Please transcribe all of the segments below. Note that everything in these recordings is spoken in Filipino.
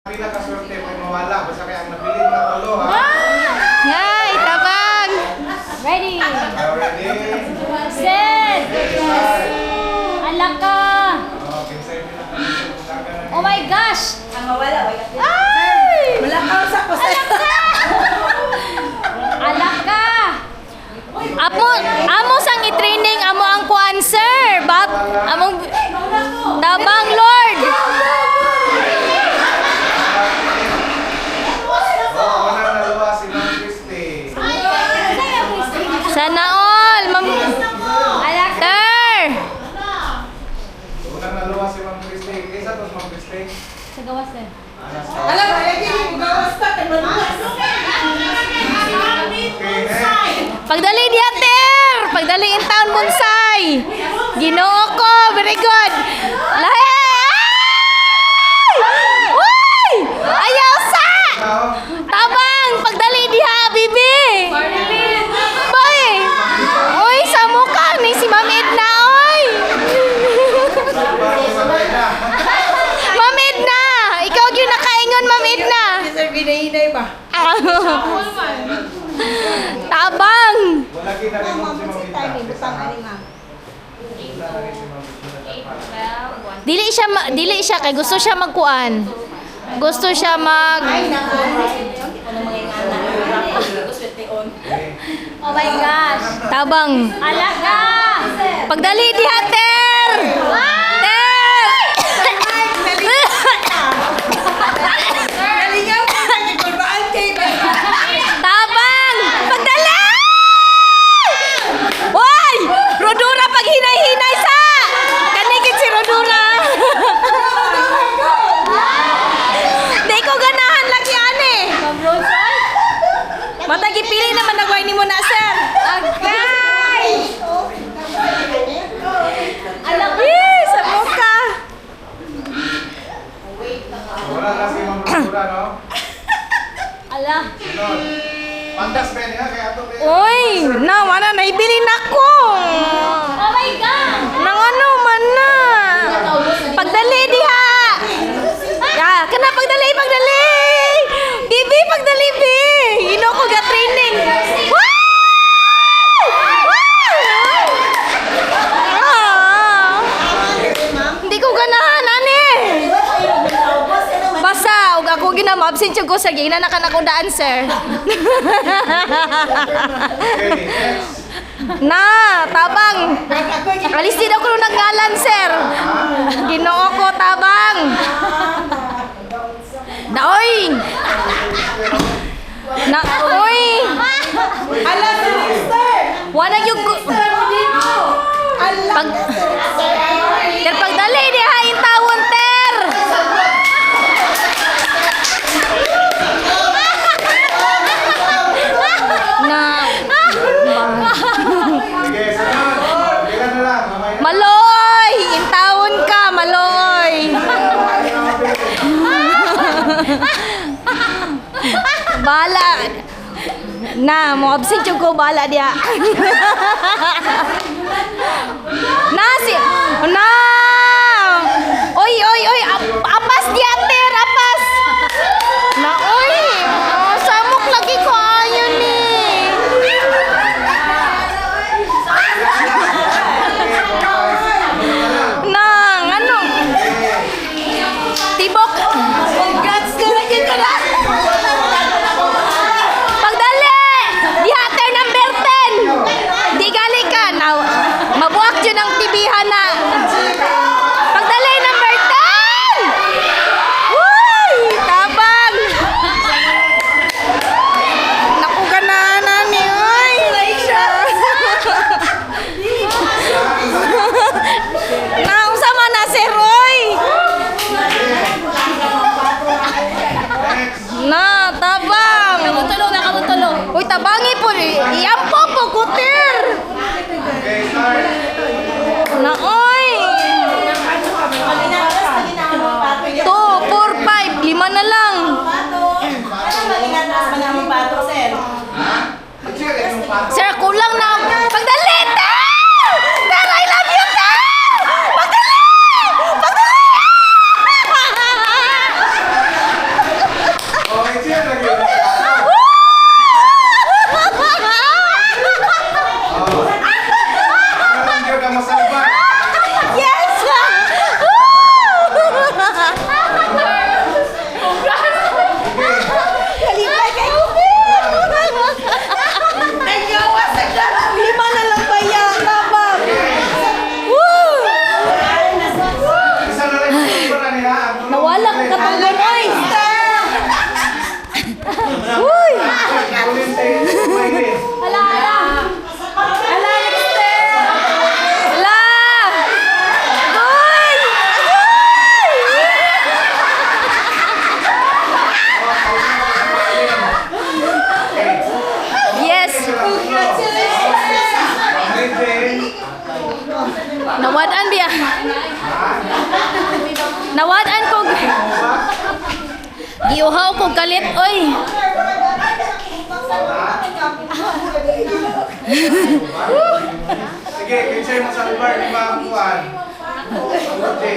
Pinakaswerte mo mawala. Basta kaya ang nabilin na talo, ha? Yay! Tabang! Ready? Ready? Set! Alak ka! Oh my gosh! Ang mawala, wala. Ay! Malakaw sa kusay. Alak ka! Amo sang i-training amo ang kuan sir. Among tabang Lord. Unang naluwa si Ma'am Christy. Sana all! Alak ka! Sir! Unang naluwa si Ma'am Christy. Isa to si Ma'am Christy. Sa gawas sir. Alam mo, lagi mo gawas na. Okay, next. Pagdali diater! Pagdali in town bonsai! Ginoo ko! Very good! Lahi! Uy! Ayaw sa! Now, Tabang! Pagdali diha, bibi! Boy! Uy, sa mukha ni si Ma'am Edna, oy! sabay na. Ma'am Edna! Ikaw yung nakaingon, Ma'am Edna! Sir, binahinay ba? Tabang! Wala kita rin mo si Ma'am Ita. Wala na rin si Ma'am Ita. Dili siya kay gusto siya magkuan. Gusto siya mag Oh my gosh! tabang. Alak ka! Pagdali diha ter. Ter. Nalingaw ka na, nagkulbaan kayo ba? Tabang. Pagdali. Hoy! Rodura pag hinay-hinay sa. Kanigit si Rodura. Di ko ganahan lagi ani. Matagi pili naman nagway ni mo na sir. Agay. Alak ka! Sa mukha. Wala na si Ma'am Rodura, no? Alak! Sunod. Pandas pa niya, kaya ito rin. Uy, wala na ibili na ko. Oh my God! Nang ano man na. Pagdali diha. Ya, kana pagdali. Bibi pagdali bi. Ino ko ga training. Hindi ko ganahan ani. Basta ug ako ginamabsent ko sa gina na kanako daan sir. Okay, next. Na, tabang. Alis din ako nung naggalan, sir. Ginoo ko, tabang. Naoy. Naoy. Alam na, mister! Wala yung... Alam Pag... na, sir! Ter, pagdali, di hain tawon, ter. Na... Sige, sunod. Bilan na lang. Mamaya na. Maloy! Intawon ka, maloy! Bala! Na, mo absent yung ko, bala dia. Na, si... Na! Oy! Apas dia, ter! Apas! Na, oy! Oh, samok lagi ko ayon ni. Nang, ano? Tibok! Congrats na lagi ka na! Pagdali! Dihater number 10! Di gali ka! Mabuak yun ang tibihan na! Nawadan biya. Nawadan ko. Giuhaw ko galit, oy. Sige, kinsay mo sa lugar, di ba ang kuhan? Okay.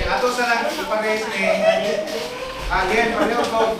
Ato sa lang ipag-raise ni Again, pareho ko,